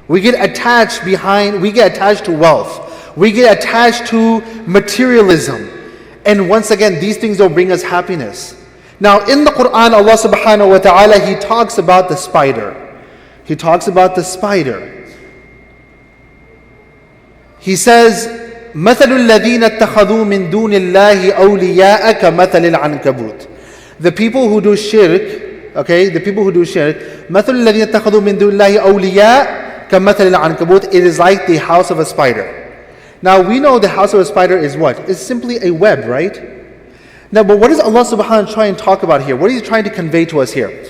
We get attached to wealth. We get attached to materialism. And once again, these things don't bring us happiness. Now in the Quran, Allah subhanahu wa ta'ala, He talks about the spider. He talks about the spider. He says, مَثَلُ الَّذِينَ اتَّخَذُوا مِن دُونِ اللَّهِ أَوْلِيَاءَ كَمَثَلِ الْعَنْكَبُوتِ. The people who do shirk, مَثَلُ الَّذِينَ اتَّخَذُوا مِن دُونِ اللَّهِ أَوْلِيَاءَ كَمَثَلِ الْعَنْكَبُوتِ. It is like the house of a spider. Now we know the house of a spider is what? It's simply a web, right? Now, but what is Allah subhanahu wa ta'ala trying to talk about here? What is He trying to convey to us here?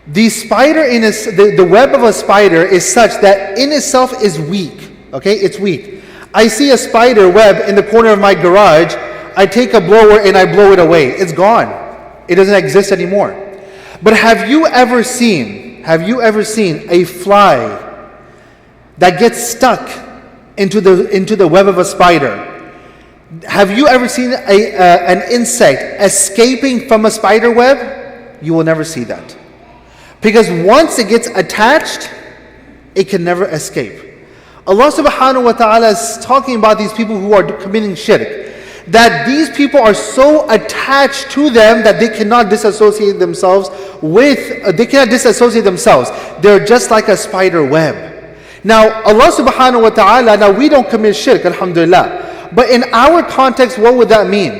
The spider the web of a spider is such that in itself is weak. Okay, it's weak. I see a spider web in the corner of my garage. I take a blower and I blow it away. It's gone. It doesn't exist anymore. But have you ever seen a fly that gets stuck into the web of a spider? Have you ever seen an insect escaping from a spider web? You will never see that. Because once it gets attached, it can never escape. Allah subhanahu wa ta'ala is talking about these people who are committing shirk. That these people are so attached to them that they cannot disassociate themselves. They're just like a spider web. Now Allah subhanahu wa ta'ala, now we don't commit shirk, alhamdulillah. But in our context, what would that mean?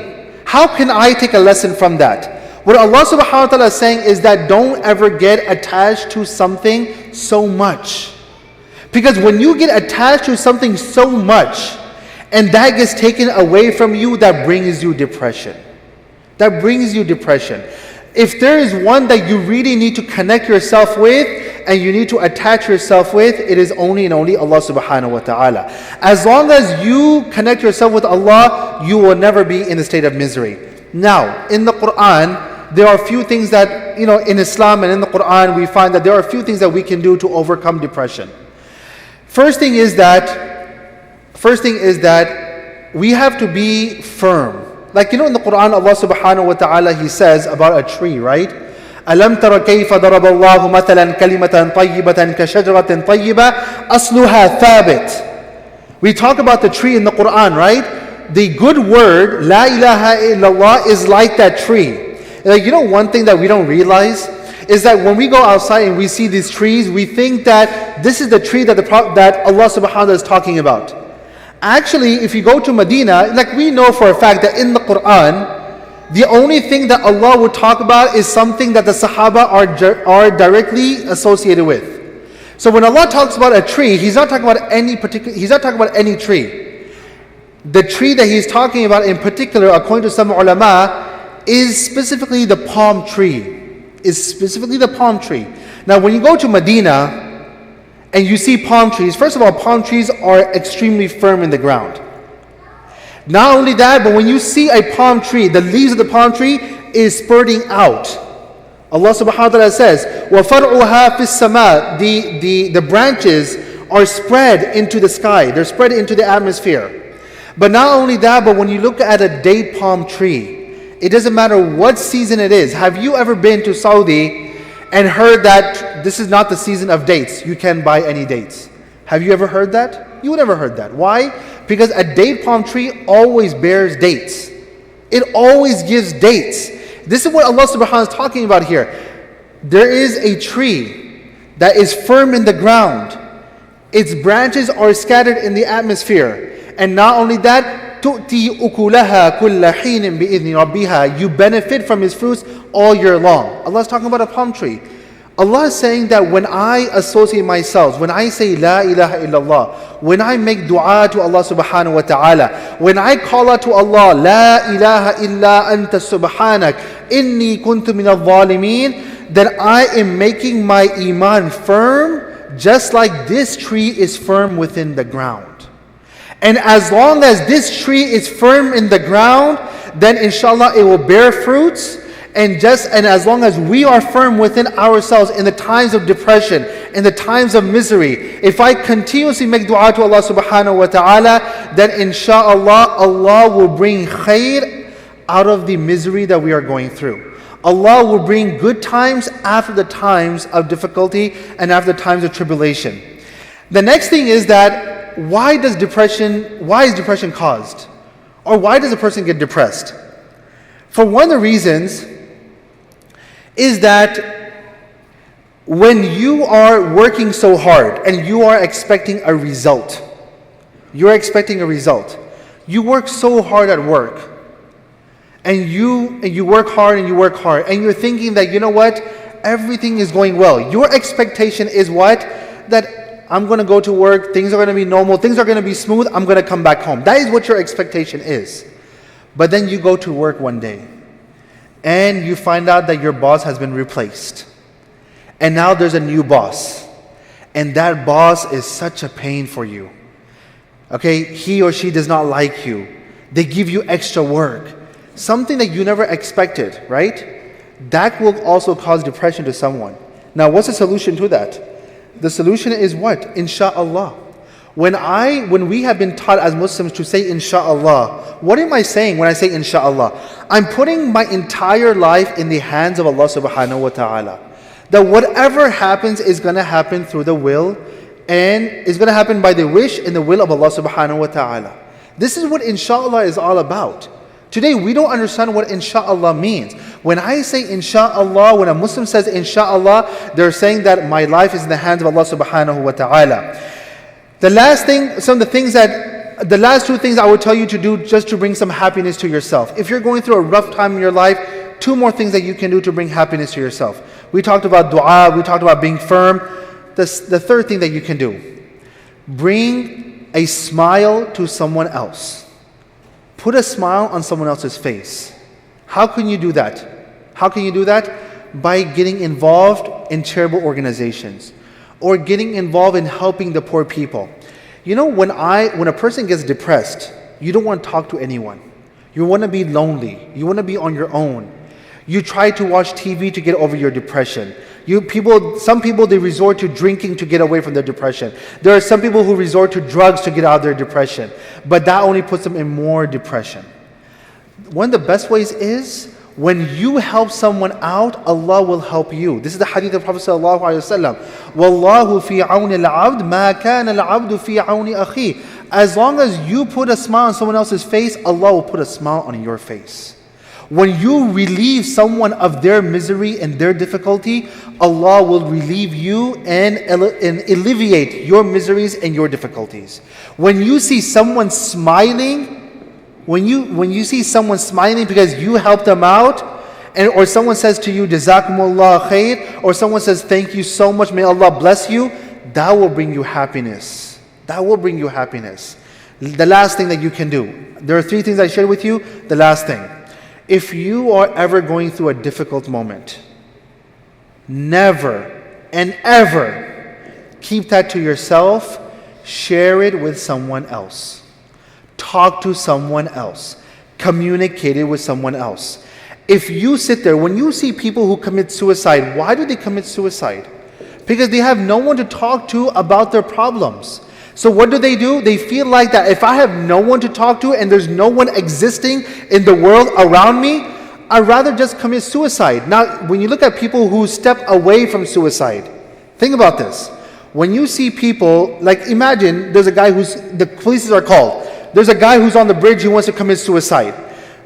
How can I take a lesson from that? What Allah subhanahu wa ta'ala is saying is that don't ever get attached to something so much. Because when you get attached to something so much, and that gets taken away from you, that brings you depression. That brings you depression. If there is one that you really need to connect yourself with, and you need to attach yourself with, it is only and only Allah subhanahu wa ta'ala. As long as you connect yourself with Allah, you will never be in a state of misery. Now, in the Quran, there are a few things that, in Islam and in the Quran, we find that there are a few things that we can do to overcome depression. First thing is that we have to be firm. Like, in the Quran, Allah subhanahu wa ta'ala, He says about a tree, right? أَلَمْ تَرَ كَيْفَ ضَرَبَ اللَّهُ مَثَلًا كَلِمَةً طَيِّبَةً كَشَجَرَةٍ طَيِّبَةٍ أَصْلُهَا ثَابِتٌ. We talk about the tree in the Quran, right? The good word, La ilaha illallah, is like that tree. Like, one thing that we don't realize is that when we go outside and we see these trees, we think that this is the tree that Allah subhanahu wa ta'ala is talking about. Actually, if you go to Medina, like we know for a fact that in the Quran, the only thing that Allah would talk about is something that the Sahaba are directly associated with. So when Allah talks about a tree, He's not talking about any tree. The tree that He's talking about in particular, according to some ulama, is specifically the palm tree. Now when you go to Medina and you see palm trees, first of all, palm trees are extremely firm in the ground. Not only that, but when you see a palm tree, the leaves of the palm tree is spurting out. Allah subhanahu wa ta'ala says, وَفَرْعُهَا فِي السَّمَاءِ. The branches are spread into the sky. They're spread into the atmosphere. But not only that, but when you look at a date palm tree, it doesn't matter what season it is. Have you ever been to Saudi and heard that this is not the season of dates? You can't buy any dates. Have you ever heard that? You never heard that. Why? Because a date palm tree always bears dates. It always gives dates. This is what Allah subhanahu wa ta'ala is talking about here. There is a tree that is firm in the ground. Its branches are scattered in the atmosphere. And not only that, تُؤْتِي أُكُلَهَا كُلَّ حِينٍ بِإِذْنِ رَبِّهَا. You benefit from its fruits all year long. Allah is talking about a palm tree. Allah is saying that when I associate myself, when I say La ilaha illallah, when I make dua to Allah subhanahu wa ta'ala, when I call out to Allah, La ilaha illa anta subhanak, inni kuntu min al-zalimin, then I am making my iman firm, just like this tree is firm within the ground. And as long as this tree is firm in the ground, then inshallah it will bear fruits. And as long as we are firm within ourselves in the times of depression, in the times of misery, if I continuously make dua to Allah subhanahu wa ta'ala, then inshallah Allah will bring khair out of the misery that we are going through. Allah will bring good times after the times of difficulty and after the times of tribulation. The next thing is that why is depression caused? Or why does a person get depressed? For one of the reasons is that when you are working so hard and you are expecting a result, you work so hard at work, and you work hard and you work hard, and you're thinking that, you know what, everything is going well. Your expectation is what? That I'm going to go to work, things are going to be normal, things are going to be smooth, I'm going to come back home. That is what your expectation is. But then you go to work one day, and you find out that your boss has been replaced. And now there's a new boss. And that boss is such a pain for you. Okay, he or she does not like you. They give you extra work. Something that you never expected, right? That will also cause depression to someone. Now, what's the solution to that? The solution is what? Insha'Allah. When we have been taught as Muslims to say Insha'Allah, what am I saying when I say Insha'Allah? I'm putting my entire life in the hands of Allah subhanahu wa ta'ala. That whatever happens is going to happen through the will, and is going to happen by the wish and the will of Allah subhanahu wa ta'ala. This is what Insha'Allah is all about. Today we don't understand what Insha'Allah means. When I say Insha'Allah, when a Muslim says Insha'Allah, they're saying that my life is in the hands of Allah subhanahu wa ta'ala. The last two things I would tell you to do just to bring some happiness to yourself. If you're going through a rough time in your life, two more things that you can do to bring happiness to yourself. We talked about dua, we talked about being firm. The third thing that you can do, bring a smile to someone else. Put a smile on someone else's face. How can you do that? By getting involved in charitable organizations, or getting involved in helping the poor people. You know, when a person gets depressed, you don't want to talk to anyone. You want to be lonely. You want to be on your own. You try to watch TV to get over your depression. Some people, they resort to drinking to get away from their depression. There are some people who resort to drugs to get out of their depression. But that only puts them in more depression. One of the best ways is when you help someone out, Allah will help you. This is the hadith of Prophet sallallahu alaihi wasallam. Wallahu fi auni al-abd ma kana al-abdu fi auni akhi. As long as you put a smile on someone else's face, Allah will put a smile on your face. When you relieve someone of their misery and their difficulty, Allah will relieve you and alleviate your miseries and your difficulties. When you see someone smiling, when you see someone smiling because you helped them out, or someone says to you, Jazakumullah khair, or someone says, thank you so much, may Allah bless you, that will bring you happiness. The last thing that you can do. There are three things I shared with you. The last thing. If you are ever going through a difficult moment, never and ever keep that to yourself. Share it with someone else. Talk to someone else. Communicate it with someone else. If you sit there, when you see people who commit suicide, why do they commit suicide? Because they have no one to talk to about their problems. So what do? They feel like that if I have no one to talk to and there's no one existing in the world around me, I'd rather just commit suicide. Now, when you look at people who step away from suicide, think about this. When you see people, like imagine there's a guy the police are called. There's a guy who's on the bridge who wants to commit suicide.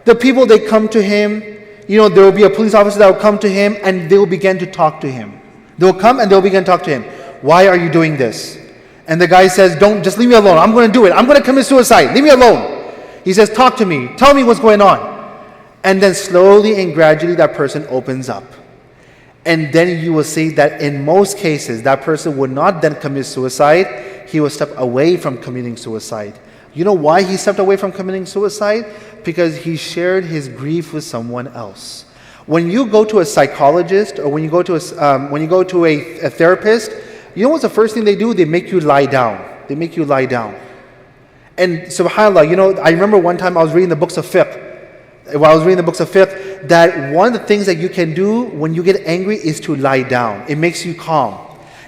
The people, they come to him, there will be a police officer that will come to him and they will begin to talk to him. They'll come and they'll begin to talk to him. Why are you doing this? And the guy says, just leave me alone. I'm going to do it. I'm going to commit suicide. Leave me alone. He says, talk to me. Tell me what's going on. And then slowly and gradually that person opens up. And then you will see that in most cases, that person would not then commit suicide. He will step away from committing suicide. You know why he stepped away from committing suicide? Because he shared his grief with someone else. When you go to a psychologist or when you go to a therapist, you know what's the first thing they do? They make you lie down. And subhanAllah, I remember one time I was reading the books of fiqh. That one of the things that you can do when you get angry is to lie down. It makes you calm.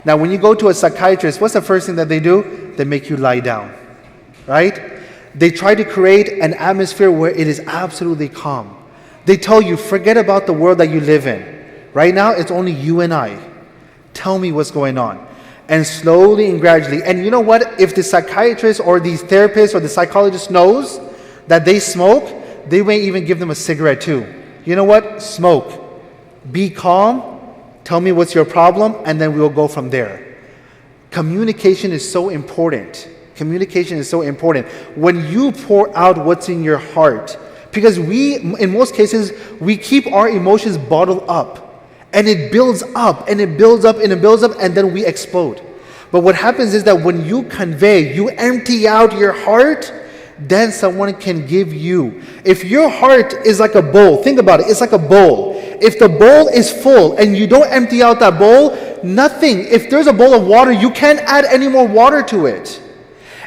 Now, when you go to a psychiatrist, what's the first thing that they do? They make you lie down, right? They try to create an atmosphere where it is absolutely calm. They tell you, forget about the world that you live in. Right now, it's only you and I. Tell me what's going on. And slowly and gradually. And you know what? If the psychiatrist or the therapist or the psychologist knows that they smoke, they may even give them a cigarette too. You know what? Smoke. Be calm. Tell me what's your problem, and then we'll go from there. Communication is so important. Communication is so important. When you pour out what's in your heart, because in most cases, we keep our emotions bottled up. And it builds up, and it builds up, and it builds up, and then we explode. But what happens is that when you convey, you empty out your heart, then someone can give you. If your heart is like a bowl, think about it, it's like a bowl. If the bowl is full and you don't empty out that bowl, nothing. If there's a bowl of water, you can't add any more water to it.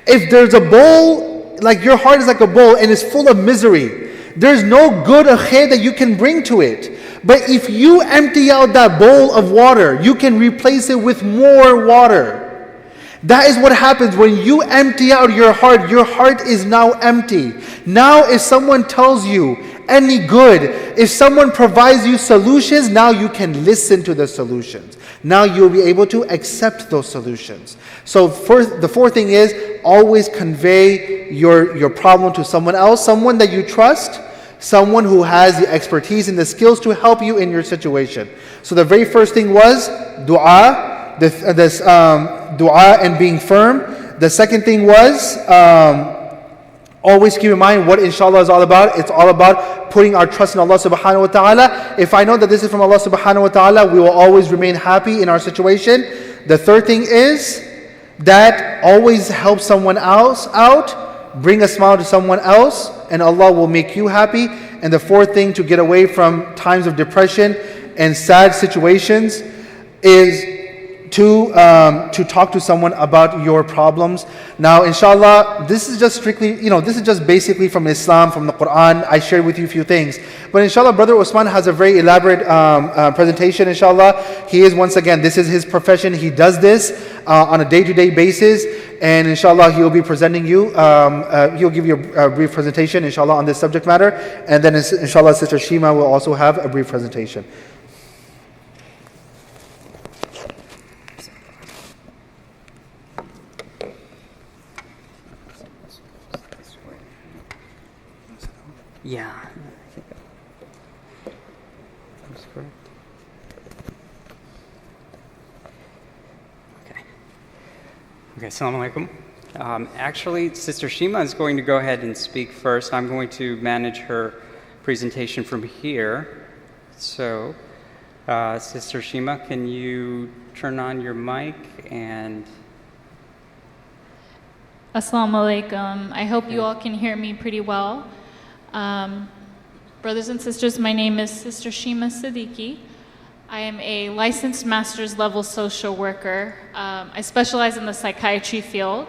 If there's a bowl, like your heart is like a bowl and it's full of misery, there's no good or khair that you can bring to it. But if you empty out that bowl of water, you can replace it with more water. That is what happens when you empty out your heart is now empty. Now if someone tells you any good, if someone provides you solutions, now you can listen to the solutions. Now you'll be able to accept those solutions. So first, the fourth thing is always convey your problem to someone else, someone that you trust, someone who has the expertise and the skills to help you in your situation. So the very first thing was dua, dua and being firm. The second thing was always keep in mind what inshallah is all about. It's all about putting our trust in Allah subhanahu wa ta'ala. If I know that this is from Allah subhanahu wa ta'ala, we will always remain happy in our situation. The third thing is that always help someone else out. Bring a smile to someone else, and Allah will make you happy. And the fourth thing to get away from times of depression and sad situations is to talk to someone about your problems. Now, inshallah, this is just strictly, this is just basically from Islam, from the Quran. I shared with you a few things. But inshallah, Brother Usman has a very elaborate presentation, inshallah. He is, once again, this is his profession. He does this on a day-to-day basis. And inshallah, he will be presenting you, he'll give you a brief presentation, inshallah, on this subject matter. And then inshallah, Sister Shima will also have a brief presentation. Yeah. That's correct. Okay, assalamu alaikum. Actually, Sister Shima is going to go ahead and speak first. I'm going to manage her presentation from here. So, Sister Shima, can you turn on your mic and... Assalamu alaikum. I hope you all can hear me pretty well. Brothers and sisters, my name is Sister Shima Siddiqui. I am a licensed master's level social worker. I specialize in the psychiatry field.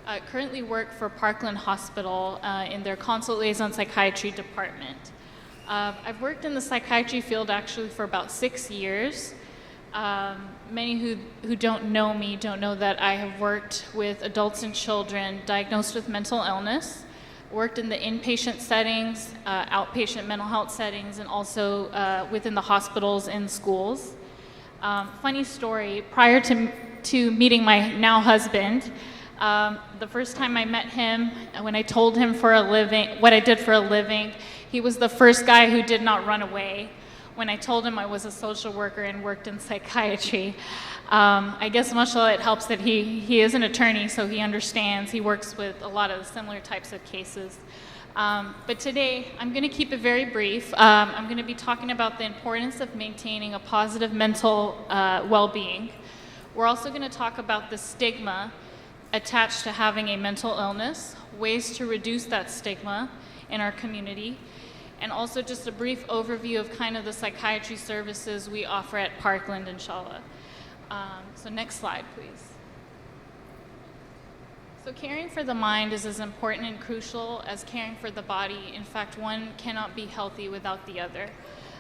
I currently work for Parkland Hospital in their consult liaison psychiatry department. I've worked in the psychiatry field actually for about 6 years. Many who don't know me don't know that I have worked with adults and children diagnosed with mental illness, worked in the inpatient settings, outpatient mental health settings, and also within the hospitals and schools. Funny story, prior to meeting my now husband, the first time I met him, when I told him what I did for a living, he was the first guy who did not run away. When I told him I was a social worker and worked in psychiatry. I guess, mashallah, it helps that he is an attorney, so he understands. He works with a lot of similar types of cases. But today, I'm going to keep it very brief. I'm going to be talking about the importance of maintaining a positive mental well-being. We're also going to talk about the stigma attached to having a mental illness, ways to reduce that stigma in our community, and also just a brief overview of kind of the psychiatry services we offer at Parkland, inshallah. So next slide, please. So caring for the mind is as important and crucial as caring for the body. In fact, one cannot be healthy without the other.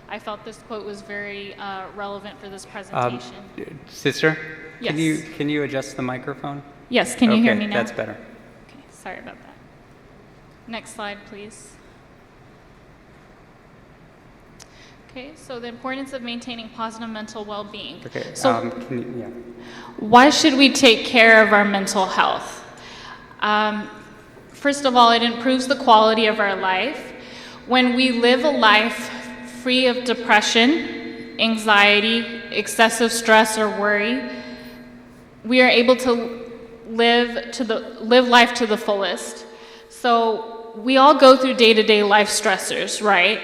I felt this quote was very relevant for this presentation. Sister, Yes. Can you adjust the microphone? Yes, can you hear me now? That's better. Okay, sorry about that. Next slide, please. Okay, so the importance of maintaining positive mental well-being. Okay, So yeah. why should we take care of our mental health? First of all, it improves the quality of our life. When we live a life free of depression, anxiety, excessive stress, or worry, we are able to live life to the fullest. So we all go through day-to-day life stressors, right?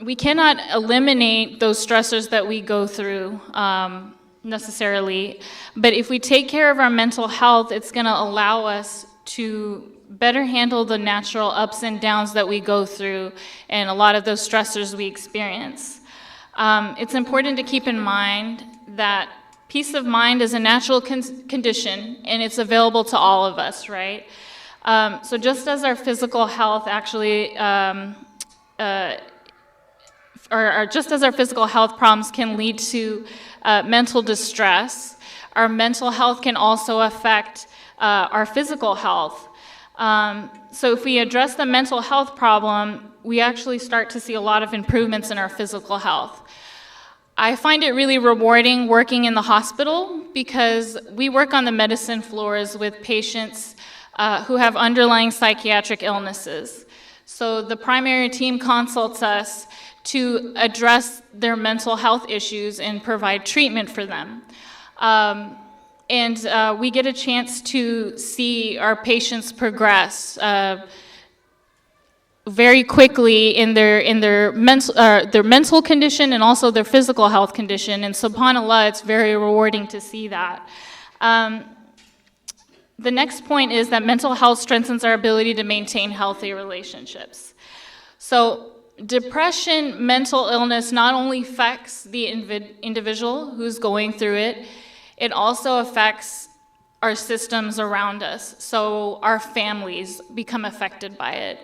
We cannot eliminate those stressors that we go through necessarily, but if we take care of our mental health, it's going to allow us to better handle the natural ups and downs that we go through and a lot of those stressors we experience. It's important to keep in mind that peace of mind is a natural condition and it's available to all of us, right? So just as our physical health actually, just as our physical health problems can lead to mental distress, our mental health can also affect our physical health. So if we address the mental health problem, we actually start to see a lot of improvements in our physical health. I find it really rewarding working in the hospital because we work on the medicine floors with patients who have underlying psychiatric illnesses. So the primary team consults us to address their mental health issues and provide treatment for them. And we get a chance to see our patients progress very quickly in their mental condition and also their physical health condition. And subhanAllah, it's very rewarding to see that. The next point is that mental health strengthens our ability to maintain healthy relationships. So depression, mental illness not only affects the individual who's going through it, it also affects our systems around us. So our families become affected by it.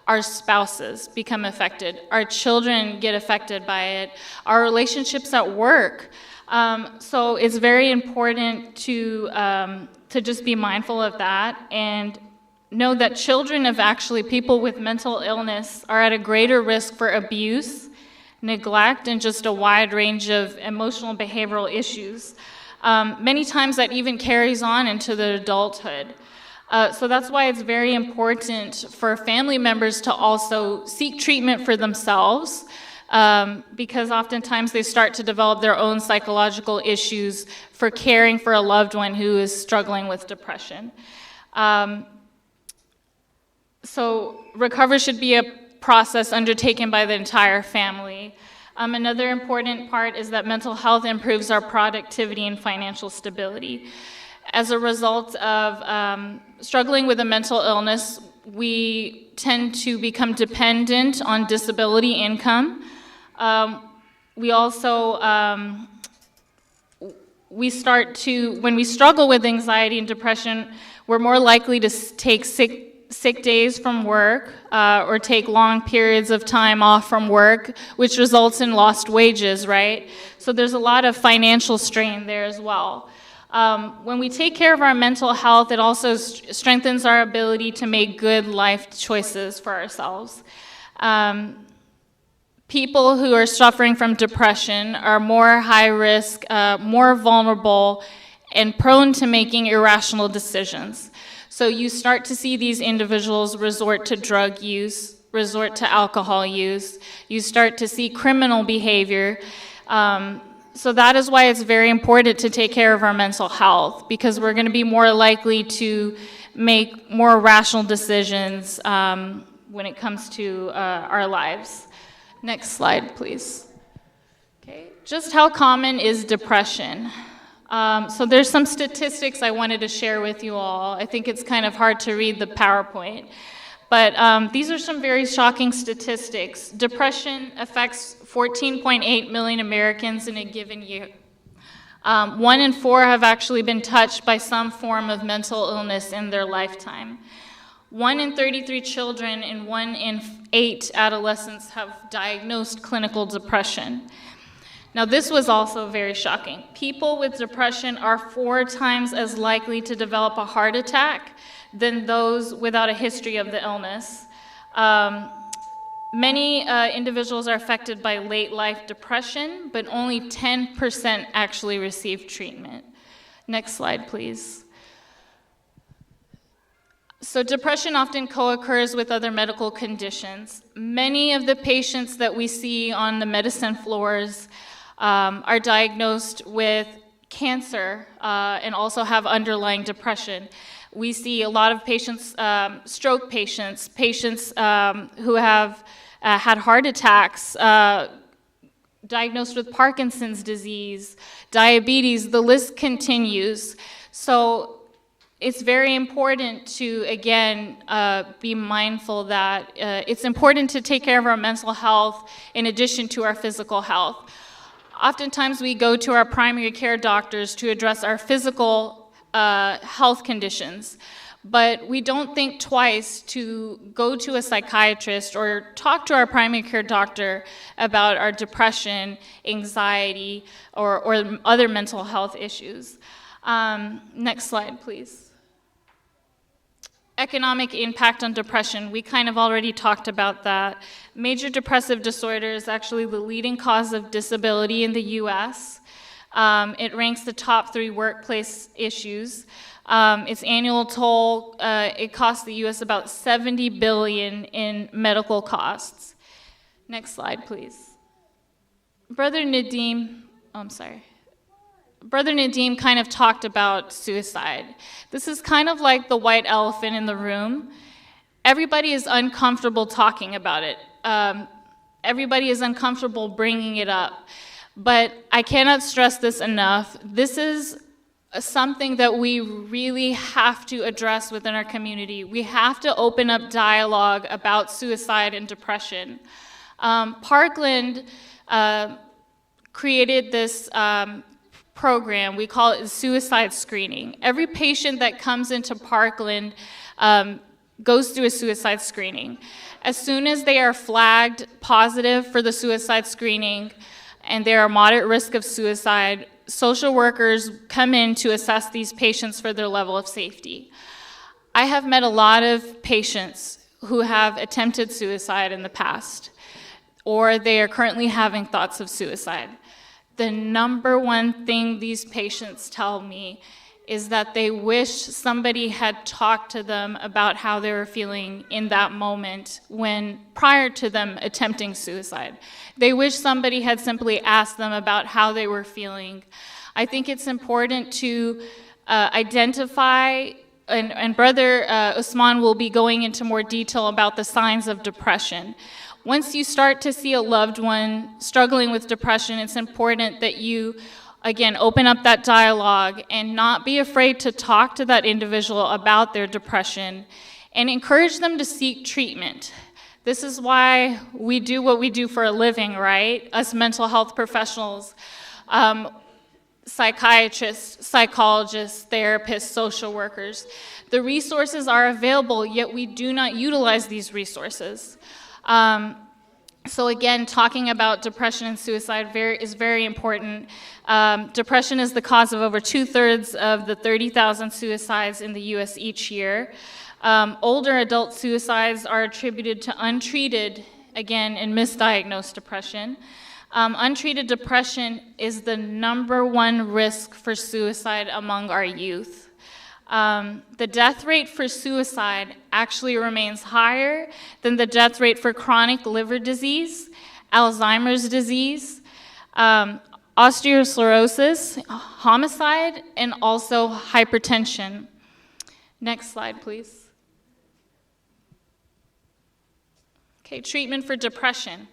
Our spouses become affected. Our children get affected by it. Our relationships at work. So it's very important to just be mindful of that and know that children of actually people with mental illness are at a greater risk for abuse, neglect, and just a wide range of emotional and behavioral issues. Many times that even carries on into their adulthood. So that's why it's very important for family members to also seek treatment for themselves, because oftentimes they start to develop their own psychological issues for caring for a loved one who is struggling with depression. So recovery should be a process undertaken by the entire family. Another important part is that mental health improves our productivity and financial stability. As a result of struggling with a mental illness, we tend to become dependent on disability income. We also, when we struggle with anxiety and depression, we're more likely to take sick days from work or take long periods of time off from work, which results in lost wages, right? So there's a lot of financial strain there as well. When we take care of our mental health, it also strengthens our ability to make good life choices for ourselves. People who are suffering from depression are more high risk, more vulnerable, and prone to making irrational decisions. So you start to see these individuals resort to drug use, resort to alcohol use. You start to see criminal behavior. So that is why it's very important to take care of our mental health, because we're going to be more likely to make more rational decisions when it comes to our lives. Next slide, please. Okay, just how common is depression? So there's some statistics I wanted to share with you all. I think it's kind of hard to read the PowerPoint. But these are some very shocking statistics. Depression affects 14.8 million Americans in a given year. 1 in 4 have actually been touched by some form of mental illness in their lifetime. 1 in 33 children and 1 in 8 adolescents have diagnosed clinical depression. Now, this was also very shocking. People with depression are 4 times as likely to develop a heart attack than those without a history of the illness. Many individuals are affected by late life depression, but only 10% actually receive treatment. Next slide, please. So depression often co-occurs with other medical conditions. Many of the patients that we see on the medicine floors are diagnosed with cancer and also have underlying depression. We see a lot of patients, stroke patients, patients who have had heart attacks, diagnosed with Parkinson's disease, diabetes, the list continues. So it's very important to, again, be mindful that it's important to take care of our mental health in addition to our physical health. Oftentimes we go to our primary care doctors to address our physical health conditions, but we don't think twice to go to a psychiatrist or talk to our primary care doctor about our depression, anxiety, or other mental health issues. Next slide, please. Economic impact on depression, we kind of already talked about that. Major depressive disorder is actually the leading cause of disability in the US. It ranks the top 3 workplace issues. Its annual toll, it costs the US about $70 billion in medical costs. Next slide, please. Brother Nadim kind of talked about suicide. This is kind of like the white elephant in the room. Everybody is uncomfortable talking about it. Everybody is uncomfortable bringing it up. But I cannot stress this enough. This is something that we really have to address within our community. We have to open up dialogue about suicide and depression. Parkland created this program, we call it suicide screening. Every patient that comes into Parkland goes through a suicide screening. As soon as they are flagged positive for the suicide screening and they are moderate risk of suicide, social workers come in to assess these patients for their level of safety. I have met a lot of patients who have attempted suicide in the past, or they are currently having thoughts of suicide. The number one thing these patients tell me is that they wish somebody had talked to them about how they were feeling in that moment prior to them attempting suicide. They wish somebody had simply asked them about how they were feeling. I think it's important to identify, and Brother Usman will be going into more detail about the signs of depression. Once you start to see a loved one struggling with depression, it's important that you, again, open up that dialogue and not be afraid to talk to that individual about their depression and encourage them to seek treatment. This is why we do what we do for a living, right? Us mental health professionals, psychiatrists, psychologists, therapists, social workers. The resources are available, yet we do not utilize these resources. So again, talking about depression and suicide is very important. Depression is the cause of over 2/3 of the 30,000 suicides in the US each year. Older adult suicides are attributed to untreated, again, and misdiagnosed depression. Untreated depression is the #1 risk for suicide among our youth. The death rate for suicide actually remains higher than the death rate for chronic liver disease, Alzheimer's disease, osteosclerosis, homicide, and also hypertension. Next slide, please. Okay, treatment for depression.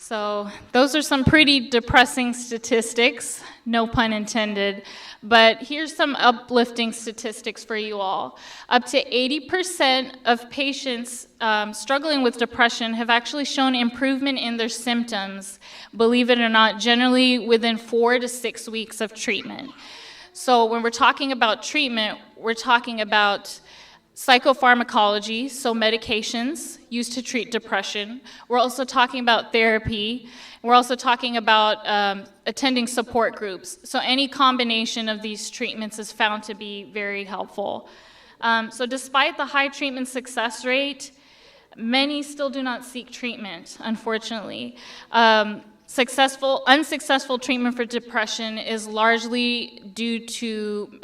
So those are some pretty depressing statistics, no pun intended, but here's some uplifting statistics for you all. Up to 80% of patients struggling with depression have actually shown improvement in their symptoms, believe it or not, generally within 4 to 6 weeks of treatment. So when we're talking about treatment, we're talking about psychopharmacology, so medications used to treat depression. We're also talking about therapy. We're also talking about attending support groups. So any combination of these treatments is found to be very helpful. So despite the high treatment success rate, Many still do not seek treatment, unfortunately. Unsuccessful treatment for depression is largely due to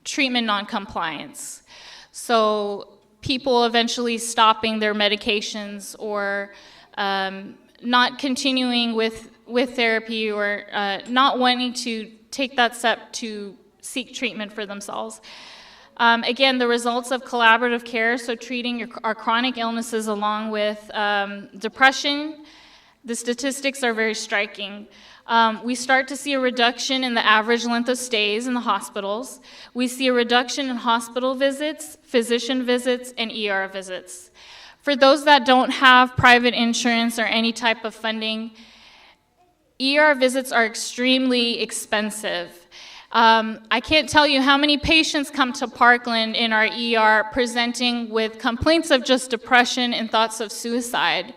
treatment noncompliance. So people eventually stopping their medications or not continuing with therapy or not wanting to take that step to seek treatment for themselves. Again, the results of collaborative care, so treating our chronic illnesses along with depression, the statistics are very striking. We start to see a reduction in the average length of stays in the hospitals. We see a reduction in hospital visits, physician visits, and ER visits. For those that don't have private insurance or any type of funding, ER visits are extremely expensive. I can't tell you how many patients come to Parkland in our ER presenting with complaints of just depression and thoughts of suicide.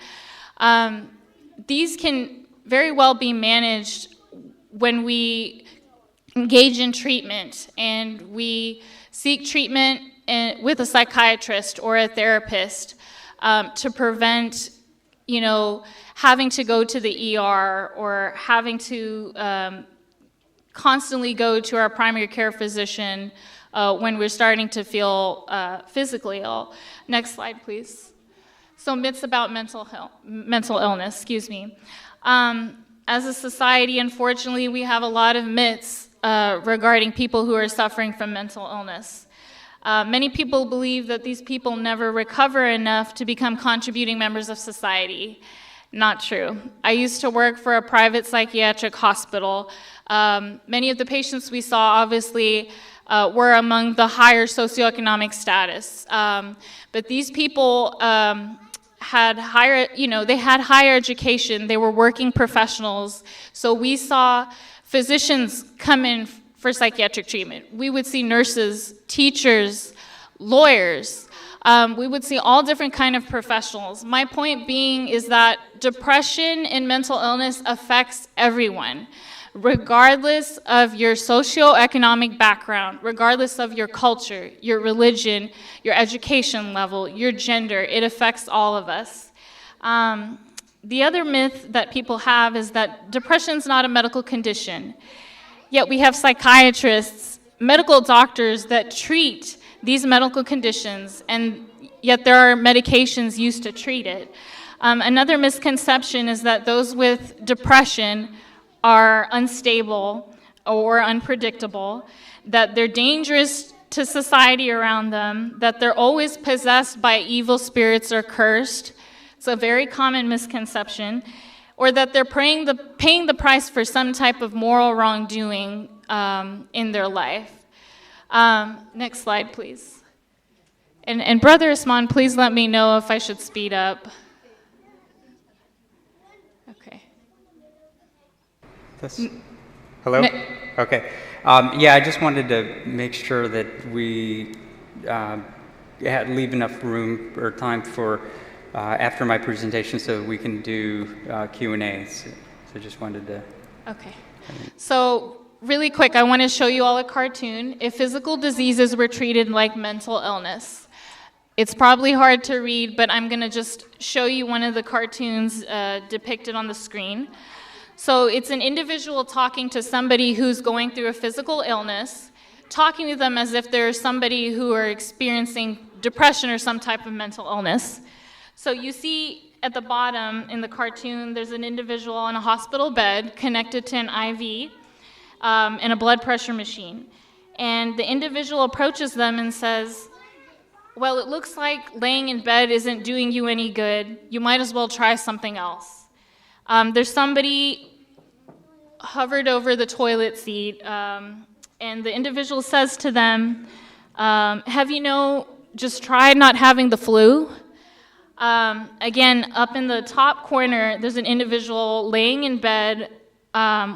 These can very well be managed when we engage in treatment and we seek treatment with a psychiatrist or a therapist to prevent, having to go to the ER or having to constantly go to our primary care physician when we're starting to feel physically ill. Next slide, please. So myths about mental illness, As a society, unfortunately, we have a lot of myths regarding people who are suffering from mental illness. Many people believe that these people never recover enough to become contributing members of society. Not true. I used to work for a private psychiatric hospital. Many of the patients we saw, obviously, were among the higher socioeconomic status. But these people had higher education. They were working professionals. So we saw physicians come in for psychiatric treatment. We would see nurses, teachers, lawyers. We would see all different kind of professionals. My point being is that depression and mental illness affects everyone, regardless of your socioeconomic background, regardless of your culture, your religion, your education level, your gender. It affects all of us. The other myth that people have is that depression's not a medical condition. Yet we have psychiatrists, medical doctors that treat these medical conditions, and yet there are medications used to treat it. Another misconception is that those with depression are unstable or unpredictable, that they're dangerous to society around them, that they're always possessed by evil spirits or cursed. It's a very common misconception. Or that they're paying the price for some type of moral wrongdoing in their life. Next slide, please. And Brother Usman, please let me know if I should speed up. Okay. Hello? Okay. I just wanted to make sure that we leave enough room or time for after my presentation so we can do Q&As. So just wanted to... Okay. So really quick, I want to show you all a cartoon. If physical diseases were treated like mental illness. It's probably hard to read, but I'm going to just show you one of the cartoons depicted on the screen. So it's an individual talking to somebody who's going through a physical illness, talking to them as if they're somebody who are experiencing depression or some type of mental illness. So you see at the bottom in the cartoon, there's an individual on a hospital bed connected to an IV and a blood pressure machine. And the individual approaches them and says, well, it looks like laying in bed isn't doing you any good. You might as well try something else. There's somebody hovered over the toilet seat, and the individual says to them, have you just tried not having the flu? Again, up in the top corner, there's an individual laying in bed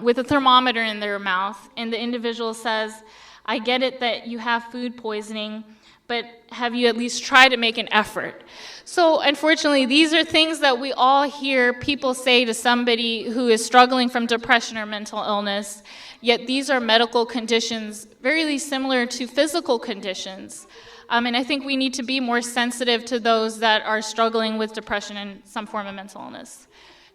with a thermometer in their mouth, and the individual says, I get it that you have food poisoning, but have you at least tried to make an effort? So unfortunately, these are things that we all hear people say to somebody who is struggling from depression or mental illness, yet these are medical conditions very similar to physical conditions. And I think we need to be more sensitive to those that are struggling with depression and some form of mental illness.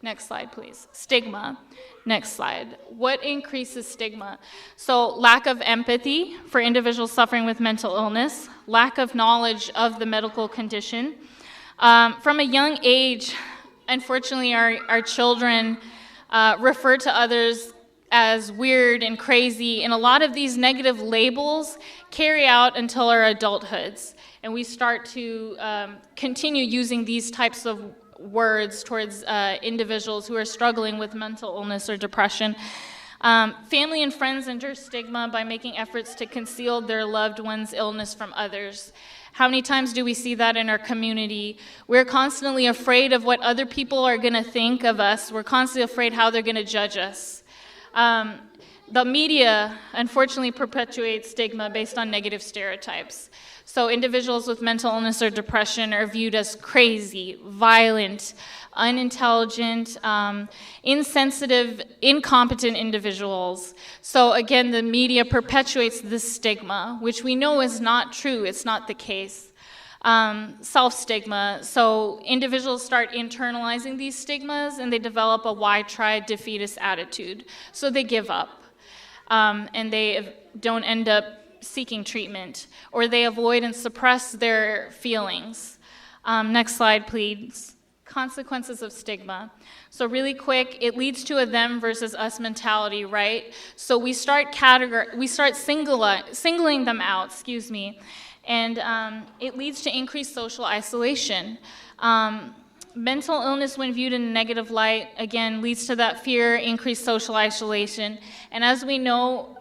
Next slide, please. Stigma. Next slide. What increases stigma? So lack of empathy for individuals suffering with mental illness, lack of knowledge of the medical condition. From a young age, unfortunately, our children refer to others as weird and crazy, and a lot of these negative labels carry out until our adulthoods, and we start to continue using these types of words towards individuals who are struggling with mental illness or depression. Family and friends endure stigma by making efforts to conceal their loved one's illness from others. How many times do we see that in our community? We're constantly afraid of what other people are going to think of us. We're constantly afraid how they're going to judge us. The media, unfortunately, perpetuates stigma based on negative stereotypes. So individuals with mental illness or depression are viewed as crazy, violent, unintelligent, insensitive, incompetent individuals. So again, the media perpetuates this stigma, which we know is not true. It's not the case. Self-stigma. So individuals start internalizing these stigmas and they develop a why try defeatist attitude. So they give up and they don't end up seeking treatment, or they avoid and suppress their feelings. Next slide, please. Consequences of stigma. So really quick, it leads to a them versus us mentality, right? So we start singling them out, and it leads to increased social isolation. Mental illness, when viewed in a negative light, again, leads to that fear, increased social isolation. And as we know,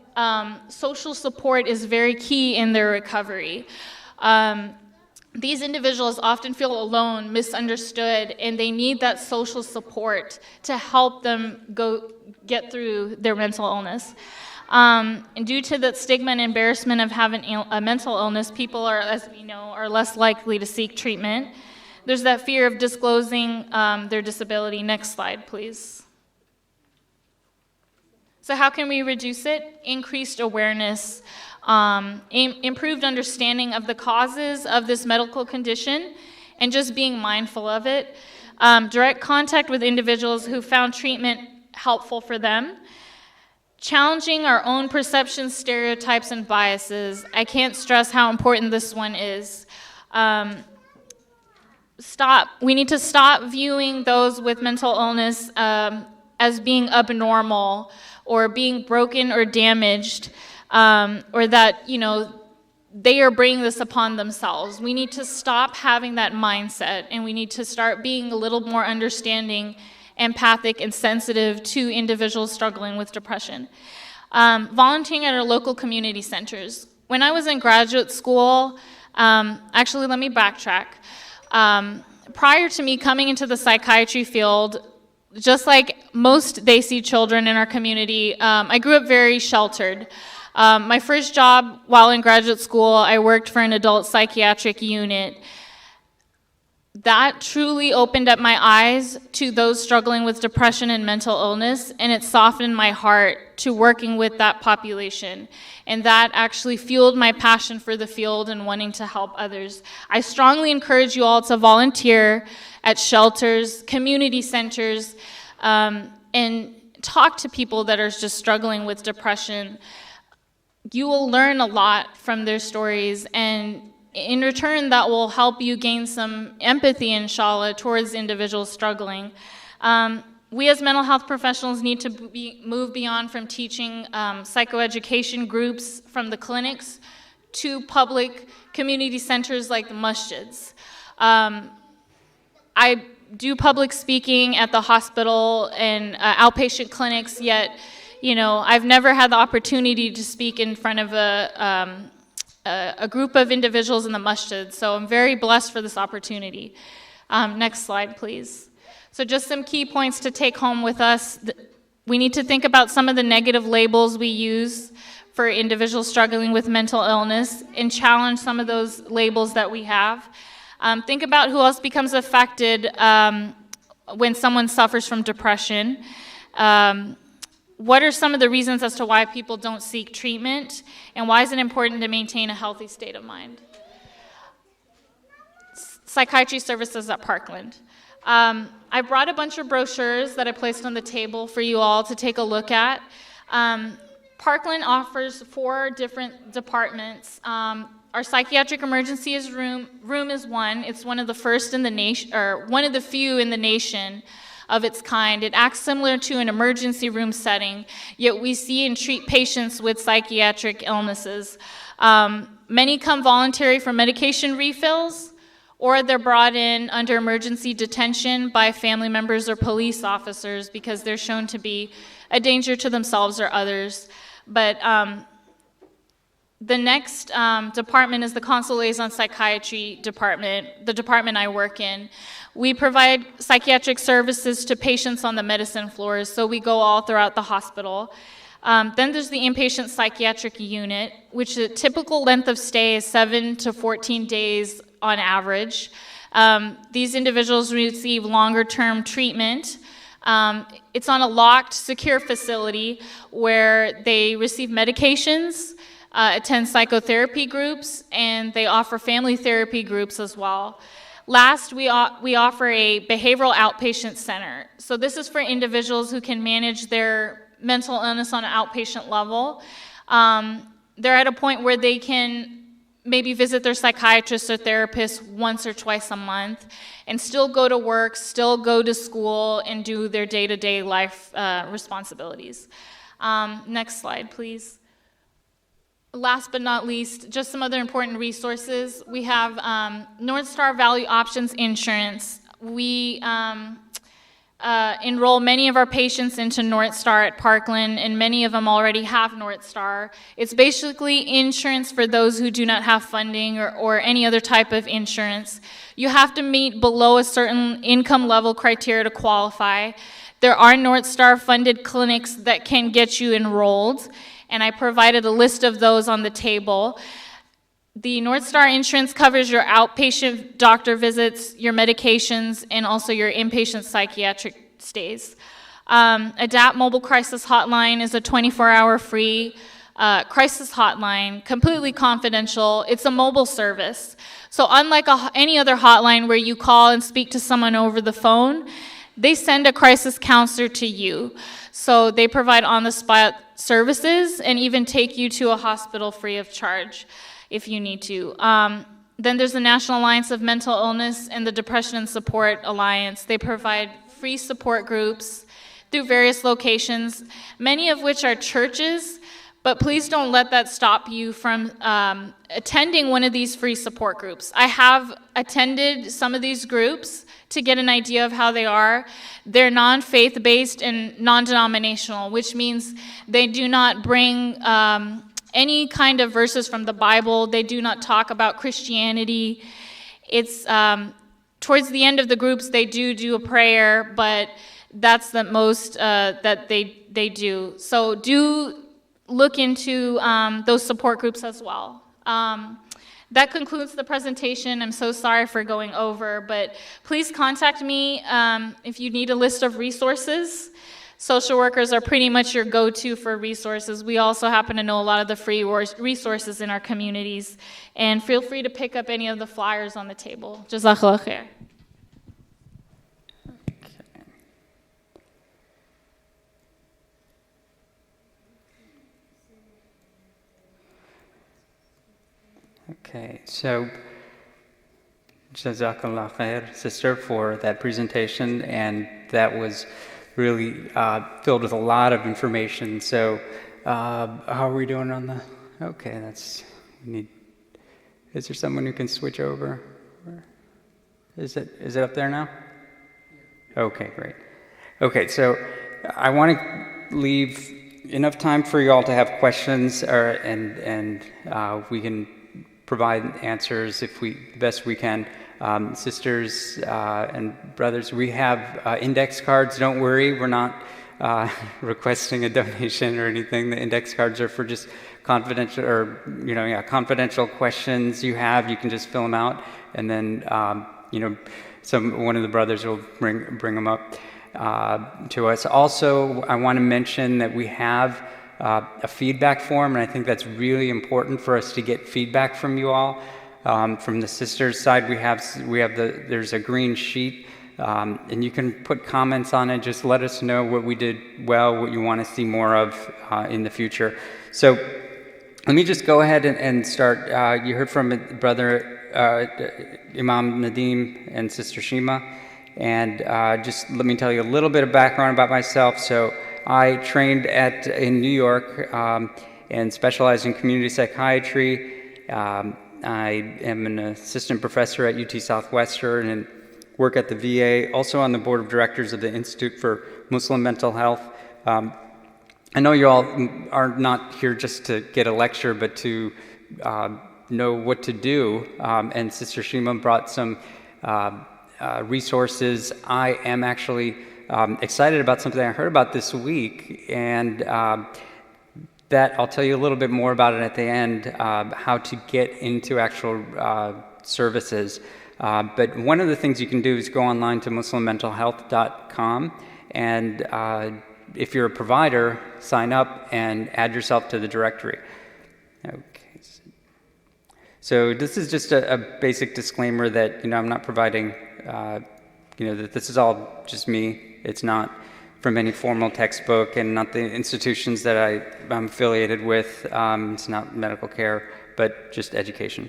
social support is very key in their recovery. These individuals often feel alone, misunderstood, and they need that social support to help them get through their mental illness. And due to the stigma and embarrassment of having a mental illness, people are, as we know, are less likely to seek treatment. There's that fear of disclosing their disability. Next slide, please. So how can we reduce it? Increased awareness, improved understanding of the causes of this medical condition, and just being mindful of it. Direct contact with individuals who found treatment helpful for them. Challenging our own perceptions, stereotypes, and biases. I can't stress how important this one is. We need to stop viewing those with mental illness as being abnormal or being broken or damaged, or that, they are bringing this upon themselves. We need to stop having that mindset, and we need to start being a little more understanding, empathic, and sensitive to individuals struggling with depression. Volunteering at our local community centers. When I was in graduate school, actually, let me backtrack. Prior to me coming into the psychiatry field, just like most Desi children in our community, I grew up very sheltered. My first job while in graduate school, I worked for an adult psychiatric unit. That truly opened up my eyes to those struggling with depression and mental illness, and it softened my heart to working with that population. And that actually fueled my passion for the field and wanting to help others. I strongly encourage you all to volunteer at shelters, community centers, and talk to people that are just struggling with depression. You will learn a lot from their stories, and in return, that will help you gain some empathy, inshallah, towards individuals struggling. We as mental health professionals need to move beyond from teaching psychoeducation groups from the clinics to public community centers like the masjids. I do public speaking at the hospital and outpatient clinics, yet, I've never had the opportunity to speak in front of a group of individuals in the masjid, so I'm very blessed for this opportunity. Next slide, please. So just some key points to take home with us. We need to think about some of the negative labels we use for individuals struggling with mental illness and challenge some of those labels that we have. Think about who else becomes affected when someone suffers from depression. What are some of the reasons as to why people don't seek treatment, and why is it important to maintain a healthy state of mind? Psychiatry services at Parkland. I brought a bunch of brochures that I placed on the table for you all to take a look at. Parkland offers 4 different departments. Our psychiatric emergency room is one. It's one of the first in the nation, or one of the few in the nation of its kind. It acts similar to an emergency room setting, yet we see and treat patients with psychiatric illnesses. Many come voluntary for medication refills, or they're brought in under emergency detention by family members or police officers because they're shown to be a danger to themselves or others. But the next department is the Consul Liaison Psychiatry Department, the department I work in. We provide psychiatric services to patients on the medicine floors, so we go all throughout the hospital. Then there's the inpatient psychiatric unit, which the typical length of stay is 7 to 14 days on average. These individuals receive longer-term treatment. It's on a locked, secure facility where they receive medications, attend psychotherapy groups, and they offer family therapy groups as well. Last, we offer a behavioral outpatient center. So this is for individuals who can manage their mental illness on an outpatient level. They're at a point where they can maybe visit their psychiatrist or therapist once or twice a month and still go to work, still go to school, and do their day-to-day life responsibilities. Next slide, please. Last but not least, just some other important resources. We have North Star Value Options Insurance. We enroll many of our patients into North Star at Parkland, and many of them already have North Star. It's basically insurance for those who do not have funding or any other type of insurance. You have to meet below a certain income level criteria to qualify. There are North Star funded clinics that can get you enrolled, and I provided a list of those on the table. The North Star insurance covers your outpatient doctor visits, your medications, and also your inpatient psychiatric stays. ADAPT Mobile Crisis Hotline is a 24-hour free crisis hotline, completely confidential. It's a mobile service. So unlike any other hotline where you call and speak to someone over the phone, they send a crisis counselor to you. So they provide on-the-spot services and even take you to a hospital free of charge if you need to. Then there's the National Alliance of Mental Illness and the Depression and Support Alliance. They provide free support groups through various locations, many of which are churches, but please don't let that stop you from attending one of these free support groups. I have attended some of these groups to get an idea of how they are. They're non-faith-based and non-denominational, which means they do not bring any kind of verses from the Bible. They do not talk about Christianity. It's towards the end of the groups, they do a prayer, but that's the most that they do. So do look into those support groups as well. That concludes the presentation. I'm so sorry for going over, but please contact me if you need a list of resources. Social workers are pretty much your go-to for resources. We also happen to know a lot of the free resources in our communities. And feel free to pick up any of the flyers on the table. Jazakallah khair. Okay, so Jazakallah khair, sister, for that presentation, and that was really filled with a lot of information. So how are we doing on the, okay, is there someone who can switch over? Is it up there now? Okay, great. Okay, so I want to leave enough time for you all to have questions, and we can provide answers the best we can. Sisters and brothers, we have index cards. Don't worry, we're not requesting a donation or anything. The index cards are for just confidential confidential questions you have, you can just fill them out, and then one of the brothers will bring them up to us. Also, I want to mention that we have a feedback form, and I think that's really important for us to get feedback from you all. From the sisters' side, there's a green sheet, and you can put comments on it. Just let us know what we did well, what you want to see more of in the future. So let me just go ahead and start. You heard from Brother Imam Nadim and Sister Shima, and just let me tell you a little bit of background about myself. So I trained in New York and specialized in community psychiatry. I am an assistant professor at UT Southwestern and work at the VA, also on the board of directors of the Institute for Muslim Mental Health. I know you all are not here just to get a lecture, but to know what to do. And Sister Shima brought some resources. I am actually excited about something I heard about this week, and that I'll tell you a little bit more about it at the end, how to get into actual services. But one of the things you can do is go online to muslimmentalhealth.com, and if you're a provider, sign up and add yourself to the directory. Okay. So this is just a basic disclaimer that I'm not providing, that this is all just me. It's not from any formal textbook and not the institutions that I'm affiliated with. It's not medical care, but just education.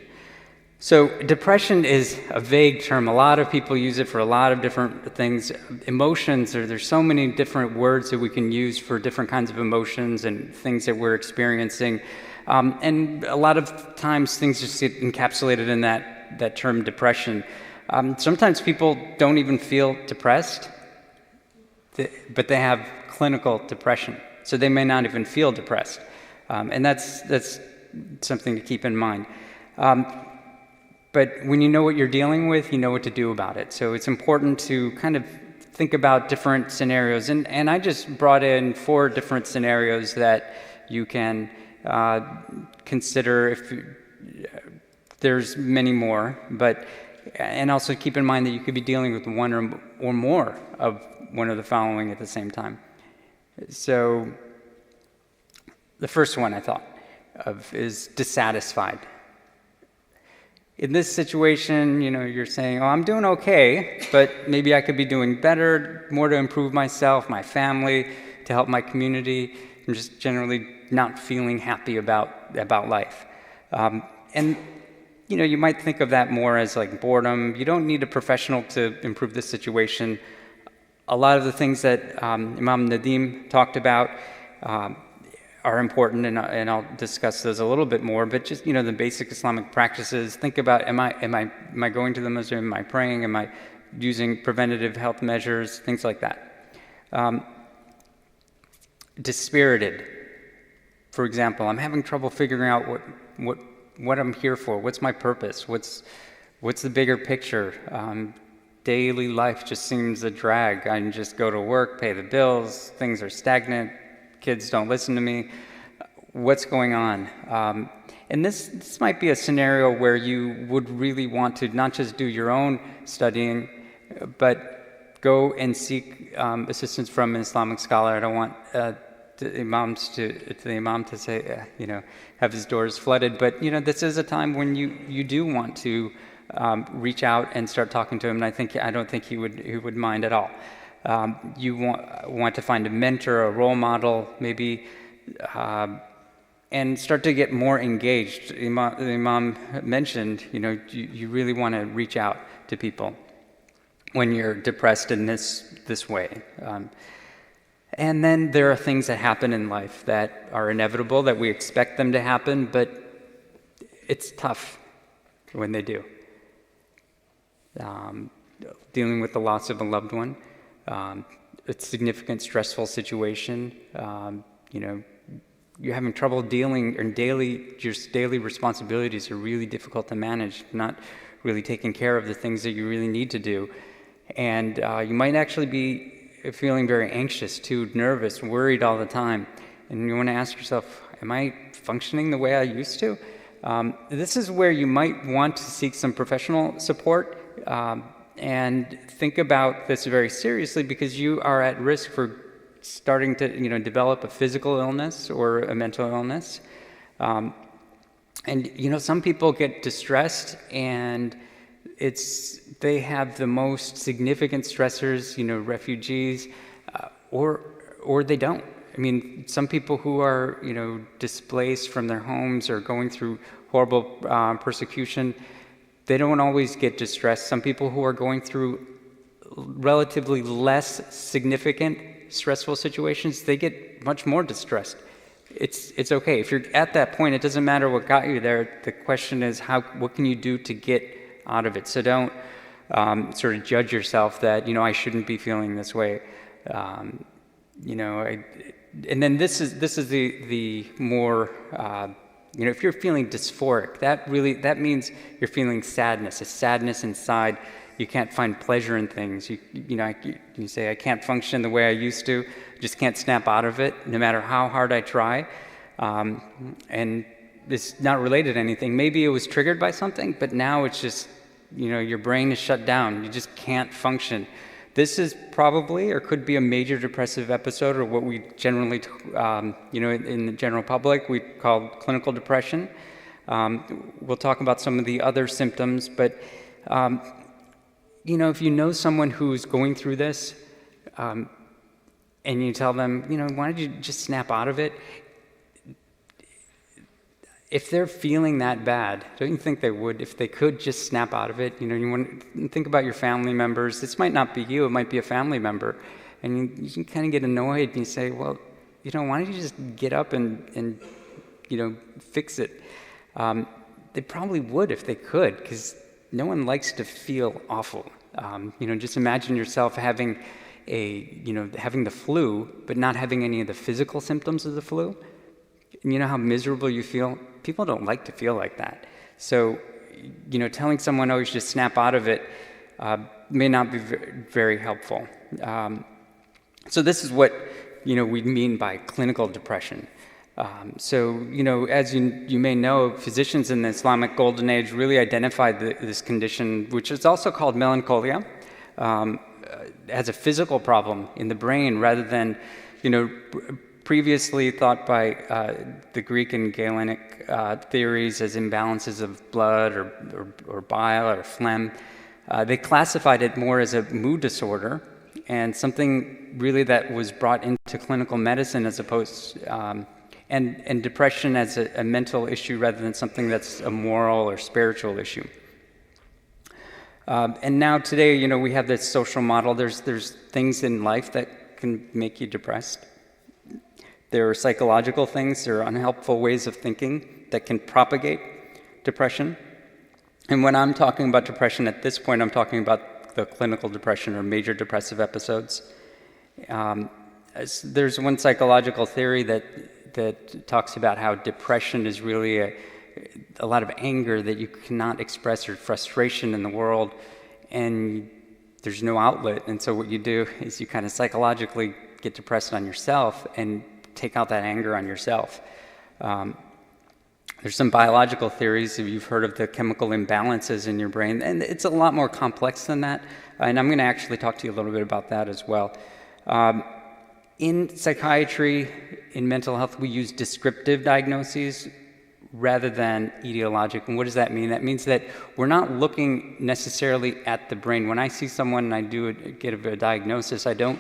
So depression is a vague term. A lot of people use it for a lot of different things. Emotions, there's so many different words that we can use for different kinds of emotions and things that we're experiencing. And a lot of times things just get encapsulated in that term depression. Sometimes people don't even feel depressed, but they have clinical depression. So they may not even feel depressed. And that's something to keep in mind. But when you know what you're dealing with, you know what to do about it. So it's important to kind of think about different scenarios. And I just brought in 4 different scenarios that you can consider. There's many more, and also keep in mind that you could be dealing with one or more of one of the following at the same time. So the first one I thought of is dissatisfied. In this situation, you're saying, oh, I'm doing okay, but maybe I could be doing better, more to improve myself, my family, to help my community. I'm just generally not feeling happy about life. And you might think of that more as like boredom. You don't need a professional to improve this situation. A lot of the things that Imam Nadim talked about are important, and I'll discuss those a little bit more. But just the basic Islamic practices. Think about: am I going to the masjid? Am I praying? Am I using preventative health measures? Things like that. Dispirited. For example, I'm having trouble figuring out what I'm here for. What's my purpose? What's the bigger picture? Daily life just seems a drag. I just go to work, pay the bills. Things are stagnant. Kids don't listen to me. What's going on? And this might be a scenario where you would really want to not just do your own studying, but go and seek assistance from an Islamic scholar. I don't want the imam to say, have his doors flooded. But this is a time when you do want to reach out and start talking to him, and I don't think he would mind at all. You want to find a mentor, a role model, maybe, and start to get more engaged. The Imam mentioned, you really want to reach out to people when you're depressed in this way. And then there are things that happen in life that are inevitable, that we expect them to happen, but it's tough when they do. Dealing with the loss of a loved one, a significant stressful situation, you're having trouble dealing, and your daily responsibilities are really difficult to manage, not really taking care of the things that you really need to do. And you might actually be feeling very anxious too, nervous, worried all the time. And you want to ask yourself, am I functioning the way I used to? This is where you might want to seek some professional support and think about this very seriously, because you are at risk for starting to develop a physical illness or a mental illness. And some people get distressed, and they have the most significant stressors, refugees, or they don't. I mean, some people who are displaced from their homes or going through horrible persecution, they don't always get distressed. Some people who are going through relatively less significant stressful situations, they get much more distressed. It's okay. If you're at that point, it doesn't matter what got you there. The question is, what can you do to get out of it? So don't sort of judge yourself that, I shouldn't be feeling this way. And then this is the more, if you're feeling dysphoric, that means you're feeling sadness, a sadness inside. You can't find pleasure in things. You say, I can't function the way I used to. Just can't snap out of it, no matter how hard I try. And it's not related to anything. Maybe it was triggered by something, but now it's just, your brain is shut down. You just can't function. This is probably, or could be, a major depressive episode, or what we generally, in the general public, we call clinical depression. We'll talk about some of the other symptoms, but if you know someone who's going through this, and you tell them, why don't you just snap out of it? If they're feeling that bad, don't you think they would, if they could just snap out of it? You want to think about your family members. This might not be you, it might be a family member. And you can kind of get annoyed and you say, well, why don't you just get up and fix it? They probably would if they could, because no one likes to feel awful. Just imagine yourself having having the flu, but not having any of the physical symptoms of the flu. And you know how miserable you feel? People don't like to feel like that. So, telling someone, oh, you should just snap out of it, may not be very helpful. So this is what, we mean by clinical depression. As you may know, physicians in the Islamic Golden Age really identified this condition, which is also called melancholia, as a physical problem in the brain, rather than, previously thought by the Greek and Galenic theories as imbalances of blood or bile or phlegm. They classified it more as a mood disorder, and something really that was brought into clinical medicine as opposed and depression as a mental issue rather than something that's a moral or spiritual issue. And now today, we have this social model. There's things in life that can make you depressed. There are psychological things, there are unhelpful ways of thinking that can propagate depression. And when I'm talking about depression at this point, I'm talking about the clinical depression or major depressive episodes. There's one psychological theory that talks about how depression is really a lot of anger that you cannot express, or frustration in the world, and there's no outlet. And so what you do is you kind of psychologically get depressed on yourself and take out that anger on yourself. There's some biological theories, if you've heard of the chemical imbalances in your brain, and it's a lot more complex than that, and I'm going to actually talk to you a little bit about that as well. In psychiatry, in mental health, we use descriptive diagnoses rather than etiologic. And what does that mean? That means that we're not looking necessarily at the brain. When I see someone and I get a diagnosis, I'm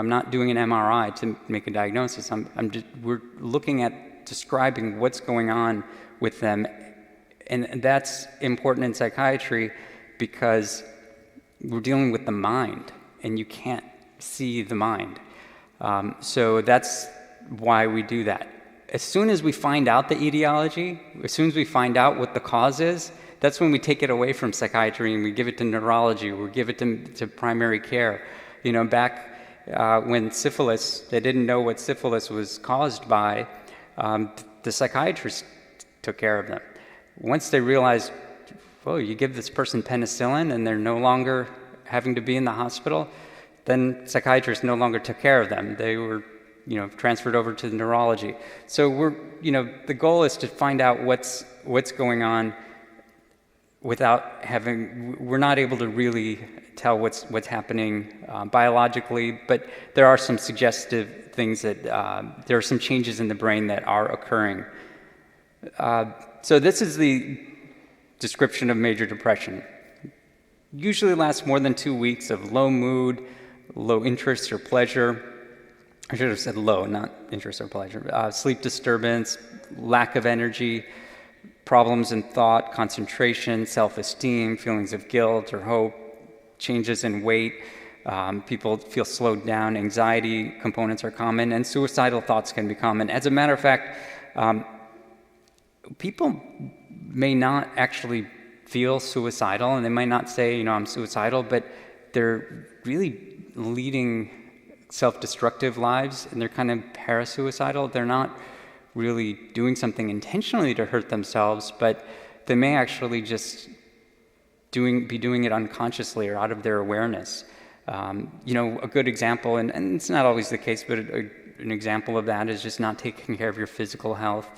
not doing an MRI to make a diagnosis. We're looking at describing what's going on with them. And that's important in psychiatry because we're dealing with the mind, and you can't see the mind. So that's why we do that. As soon as we find out the etiology, as soon as we find out what the cause is, that's when we take it away from psychiatry and we give it to neurology, we give it to primary care. Back when syphilis, they didn't know what syphilis was caused by, the psychiatrists took care of them. Once they realized, whoa, you give this person penicillin and they're no longer having to be in the hospital, then psychiatrists no longer took care of them. They were transferred over to neurology. So the goal is to find out what's going on we're not able to really tell what's happening biologically, but there are some suggestive things that there are some changes in the brain that are occurring. So this is the description of major depression. Usually lasts more than 2 weeks of low mood, low interest or pleasure. I should have said low, not interest or pleasure. Sleep disturbance, lack of energy, problems in thought, concentration, self-esteem, feelings of guilt or hope, changes in weight. People feel slowed down. Anxiety components are common, and suicidal thoughts can be common. As a matter of fact, people may not actually feel suicidal, and they might not say, I'm suicidal, but they're really leading self-destructive lives, and they're kind of parasuicidal. They're not really doing something intentionally to hurt themselves, but they may actually just be doing it unconsciously or out of their awareness. A good example, and it's not always the case, but an example of that is just not taking care of your physical health,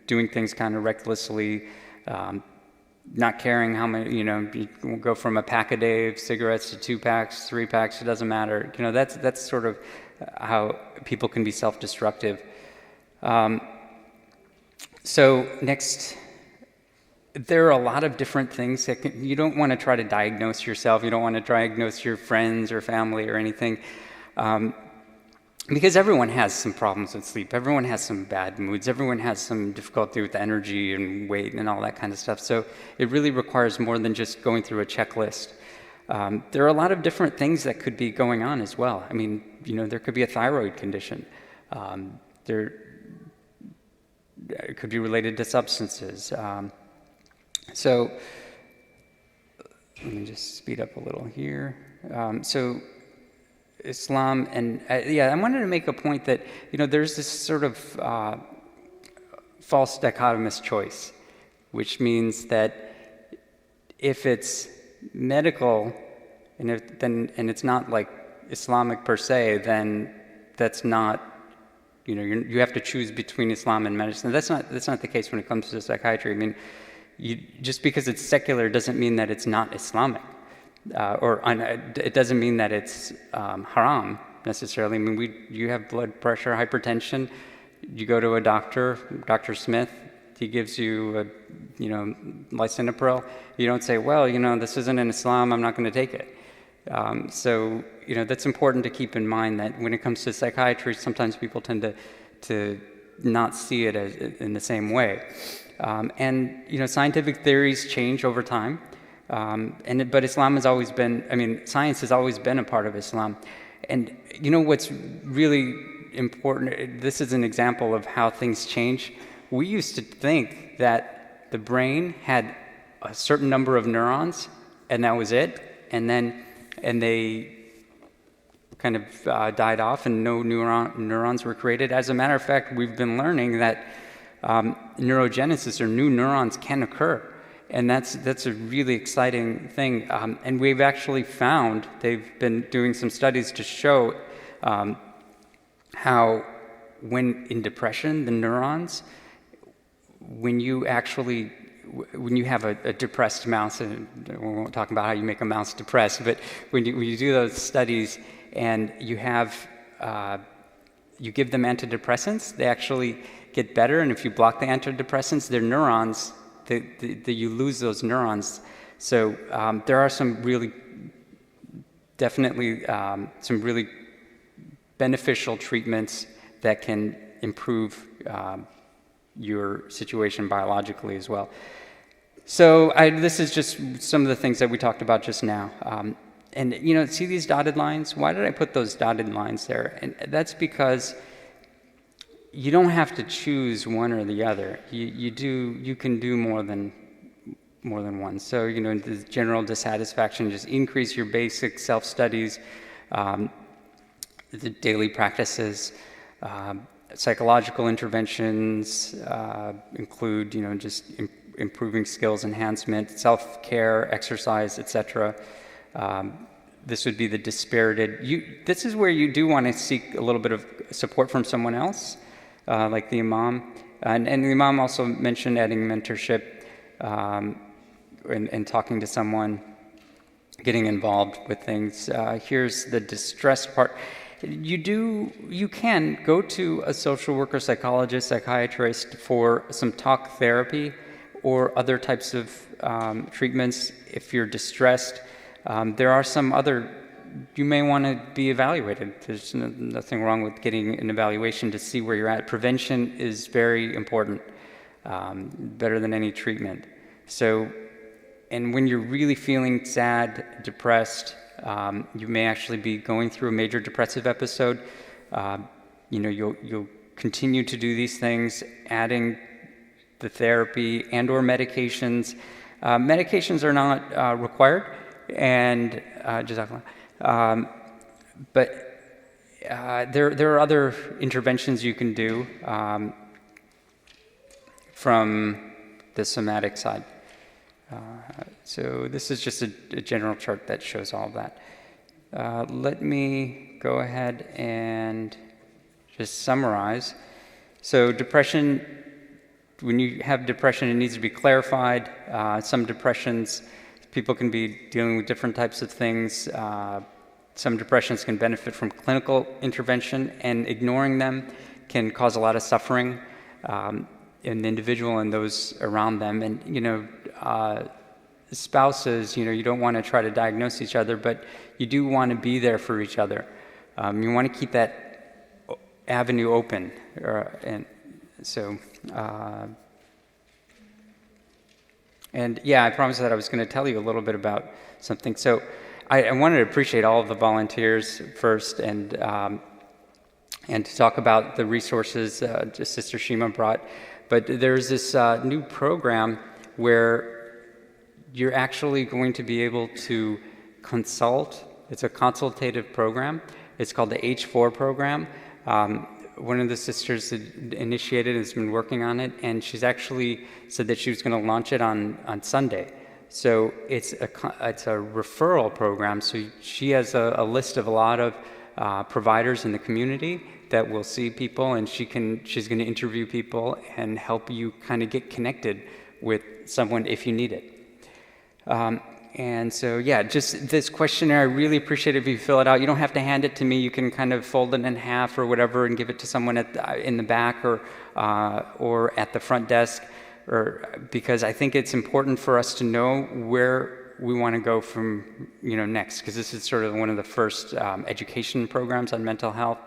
doing things kind of recklessly, not caring how many, you go from a pack a day of cigarettes to 2 packs, 3 packs, it doesn't matter. That's sort of how people can be self-destructive. So next, there are a lot of different things you don't want to try to diagnose yourself. You don't want to diagnose your friends or family or anything. Because everyone has some problems with sleep. Everyone has some bad moods. Everyone has some difficulty with energy and weight and all that kind of stuff. So it really requires more than just going through a checklist. There are a lot of different things that could be going on as well. I mean, there could be a thyroid condition. It could be related to substances. So let me just speed up a little here. So Islam and I wanted to make a point that there's this sort of false dichotomous choice, which means that if it's medical and it's not like Islamic per se, then that's not you have to choose between Islam and medicine. That's not the case when it comes to psychiatry. I mean, just because it's secular doesn't mean that it's not Islamic. It doesn't mean that it's haram necessarily. I mean, you have blood pressure, hypertension. You go to a doctor, Dr. Smith. He gives you, lisinopril. You don't say, well, this isn't in Islam. I'm not going to take it. So that's important to keep in mind that when it comes to psychiatry, sometimes people tend to not see it in the same way. Scientific theories change over time. But Islam has always been, science has always been a part of Islam. And what's really important, this is an example of how things change. We used to think that the brain had a certain number of neurons, and that was it. And they kind of died off, and no neurons were created. As a matter of fact, we've been learning that neurogenesis, or new neurons, can occur. And that's a really exciting thing. And we've actually found, they've been doing some studies to show how when in depression, the neurons, when you have a depressed mouse, and we won't talk about how you make a mouse depressed, but when you do those studies and you give them antidepressants, they actually get better. And if you block the antidepressants, their neurons, you lose those neurons. So there are some really beneficial treatments that can improve your situation biologically as well. So this is just some of the things that we talked about just now. See these dotted lines? Why did I put those dotted lines there? And that's because you don't have to choose one or the other. You can do more than one. So the general dissatisfaction, just increase your basic self-studies, the daily practices. Psychological interventions include just improving skills enhancement, self-care, exercise, etc. this would be the dispirited. This is where you do want to seek a little bit of support from someone else, like the imam. And the imam also mentioned adding mentorship and talking to someone, getting involved with things. Here's the distressed part. You can go to a social worker, psychologist, psychiatrist for some talk therapy or other types of treatments if you're distressed. There are some other, you may want to be evaluated. There's nothing wrong with getting an evaluation to see where you're at. Prevention is very important, better than any treatment. So, and when you're really feeling sad, depressed, you may actually be going through a major depressive episode. You'll continue to do these things, adding the therapy and/or medications. Medications are not required, and but there are other interventions you can do from the somatic side. So this is just a general chart that shows all of that. Let me go ahead and just summarize. So depression, when you have depression, it needs to be clarified. Some depressions, people can be dealing with different types of things. Some depressions can benefit from clinical intervention, and ignoring them can cause a lot of suffering in the individual and those around them. And, spouses, you don't want to try to diagnose each other, but you do want to be there for each other. You want to keep that avenue open. And I promised that I was going to tell you a little bit about something. So I wanted to appreciate all of the volunteers first, and to talk about the resources Sister Shima brought. But there's this new program where you're actually going to be able to consult. It's a consultative program. It's called the H4 program. One of the sisters initiated and has been working on it, and she's actually said that she was going to launch it on Sunday. So it's a referral program. So she has a list of a lot of providers in the community that will see people, and she's going to interview people and help you kind of get connected with someone if you need it. And so, just this questionnaire, I really appreciate it if you fill it out. You don't have to hand it to me. You can kind of fold it in half or whatever and give it to someone in the back or at the front desk, because I think it's important for us to know where we want to go from next, because this is sort of one of the first education programs on mental health,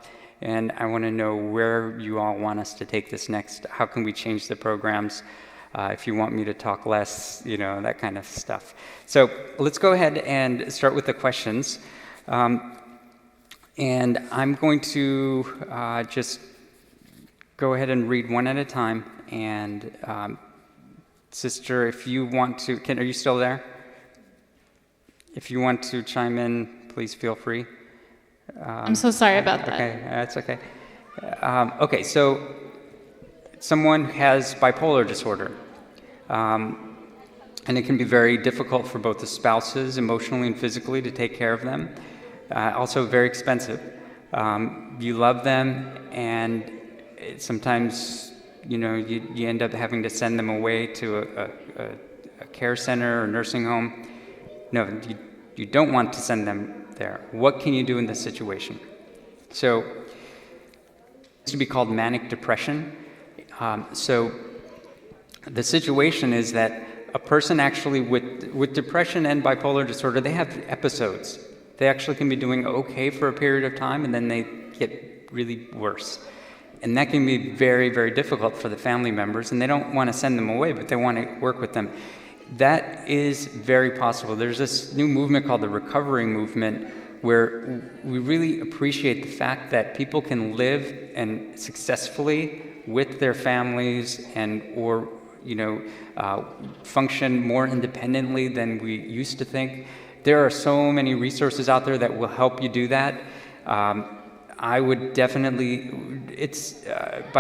and I want to know where you all want us to take this next. How can we change the programs? If you want me to talk less, that kind of stuff. So let's go ahead and start with the questions. And I'm going to just go ahead and read one at a time. And Sister, if you want to, are you still there? If you want to chime in, please feel free. I'm so sorry about that. Okay, that's okay. Okay, so someone has bipolar disorder, and it can be very difficult for both the spouses, emotionally and physically, to take care of them. Also very expensive. You love them, and sometimes you end up having to send them away to a care center or nursing home. No, you don't want to send them there. What can you do in this situation? So it's to be called manic depression. So the situation is that a person actually with depression and bipolar disorder, they have episodes. They actually can be doing okay for a period of time, and then they get really worse. And that can be very, very difficult for the family members, and they don't want to send them away, but they want to work with them. That is very possible. There's this new movement called the recovery movement, where we really appreciate the fact that people can live and successfully with their families or function more independently than we used to think. There are so many resources out there that will help you do that. I would definitely, by